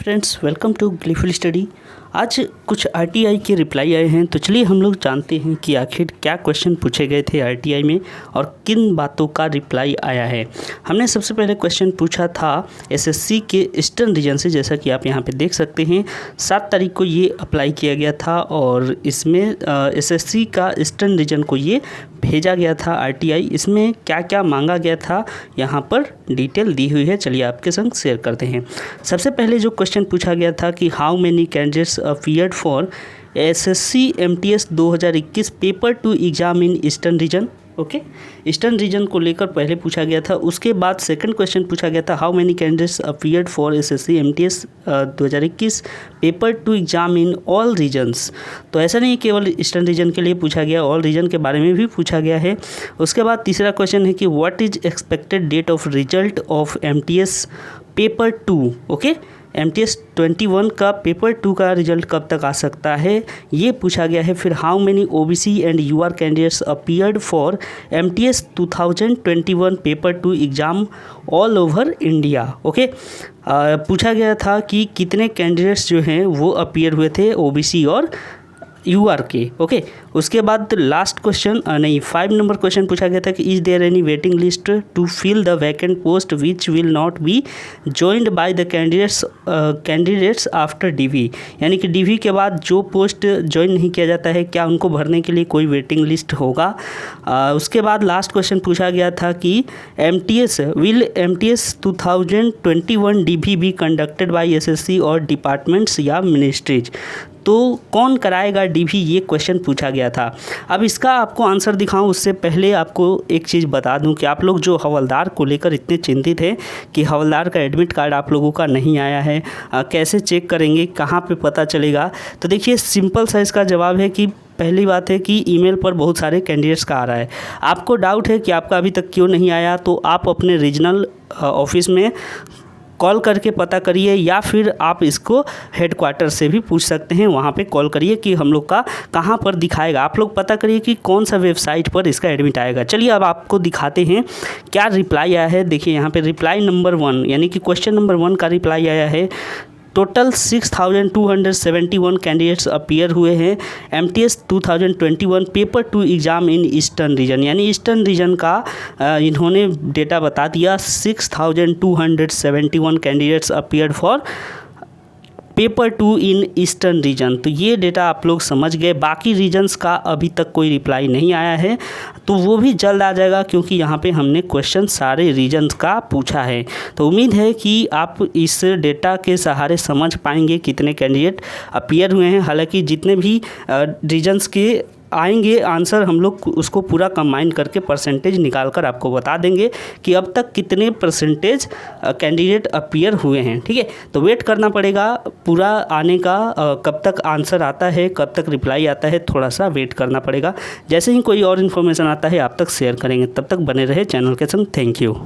Friends, welcome to gleeful study. आज कुछ RTI के रिप्लाई आए हैं, तो चलिए हम लोग जानते हैं कि आखिर क्या क्वेश्चन पूछे गए थे आरटीआई में और किन बातों का रिप्लाई आया है। हमने सबसे पहले क्वेश्चन पूछा था एसएससी के ईस्टर्न रीजन से, जैसा कि आप यहाँ पे देख सकते हैं 7 तारीख को ये अप्लाई किया गया था और इसमें एसएससी का ईस्टर्न रीजन को ये भेजा गया था आरटीआई। इसमें क्या क्या मांगा गया था यहाँ पर डिटेल दी हुई है, चलिए आपके संग शेयर करते हैं। सबसे पहले जो क्वेश्चन पूछा गया था कि how many candidates appeared for SSC MTS 2021 paper 2 exam in eastern region. Okay, eastern region को लेकर पहले पूछा गया था। उसके बाद सेकंड क्वेश्चन पूछा गया था how many candidates appeared for SSC MTS 2021 paper 2 exam in all regions. तो ऐसा नहीं केवल ईस्टर्न रीजन के लिए पूछा गया, ऑल रीजन के बारे में भी पूछा गया है। उसके बाद तीसरा क्वेश्चन है कि what is expected date of result of MTS paper 2। Okay, MTS 21 का पेपर 2 का रिजल्ट कब तक आ सकता है, ये पूछा गया है। फिर how many OBC and UR candidates appeared for MTS 2021 paper 2 exam all over India. Okay, पूछा गया था कि कितने कैंडिडेट्स जो हैं वो अपीयर हुए थे ओबीसी और यूआर के। ओके, उसके बाद लास्ट क्वेश्चन 5 नंबर क्वेश्चन पूछा गया था कि is there any waiting list to fill the vacant post which will not be joined by the candidates after DV. यानी कि डीवी के बाद जो पोस्ट ज्वाइन नहीं किया जाता है, क्या उनको भरने के लिए कोई वेटिंग लिस्ट होगा। उसके बाद लास्ट क्वेश्चन पूछा गया था कि MTS 2021 DV be conducted by SSC और डिपार्टमेंट्स या मिनिस्ट्रीज। तो कौन कराएगा डीवी, ये क्वेश्चन पूछा गया था। अब इसका आपको आंसर दिखाऊं उससे पहले आपको एक चीज़ बता दूं कि आप लोग जो हवलदार को लेकर इतने चिंतित हैं कि हवलदार का एडमिट कार्ड आप लोगों का नहीं आया है, कैसे चेक करेंगे, कहां पे पता चलेगा। तो देखिए सिंपल सा इसका जवाब है कि पहली बात है कि ईमेल पर बहुत सारे कैंडिडेट्स का आ रहा है। आपको डाउट है कि आपका अभी तक क्यों नहीं आया, तो आप अपने रीजनल ऑफिस में कॉल करके पता करिए या फिर आप इसको हेडक्वार्टर से भी पूछ सकते हैं। वहाँ पे कॉल करिए कि हम लोग का कहाँ पर दिखाएगा। आप लोग पता करिए कि कौन सा वेबसाइट पर इसका एडमिट आएगा। चलिए अब आपको दिखाते हैं क्या रिप्लाई आया है। देखिए यहाँ पे रिप्लाई नंबर 1 यानी कि क्वेश्चन नंबर 1 का रिप्लाई आया है। टोटल 6271 कैंडिडेट्स अपीयर हुए हैं MTS 2021 paper 2 exam in eastern region. यानी ईस्टर्न रीजन का इन्होंने डेटा बता दिया। 6271 candidates appear for paper 2 in eastern region. तो ये डेटा आप लोग समझ गए। बाकी रीजन्स का अभी तक कोई रिप्लाई नहीं आया है, तो वो भी जल्द आ जाएगा क्योंकि यहाँ पे हमने क्वेश्चन सारे रीजन्स का पूछा है। तो उम्मीद है कि आप इस डेटा के सहारे समझ पाएंगे कितने कैंडिडेट अपीयर हुए हैं। हालांकि जितने भी रीजन्स के आएंगे आंसर, हम लोग उसको पूरा कंबाइन करके परसेंटेज निकाल कर आपको बता देंगे कि अब तक कितने परसेंटेज कैंडिडेट अपीयर हुए हैं। ठीक है, तो वेट करना पड़ेगा पूरा आने का, कब तक आंसर आता है, कब तक रिप्लाई आता है, थोड़ा सा वेट करना पड़ेगा। जैसे ही कोई और इन्फॉर्मेशन आता है आप तक शेयर करेंगे। तब तक बने रहे चैनल के संग। Thank you.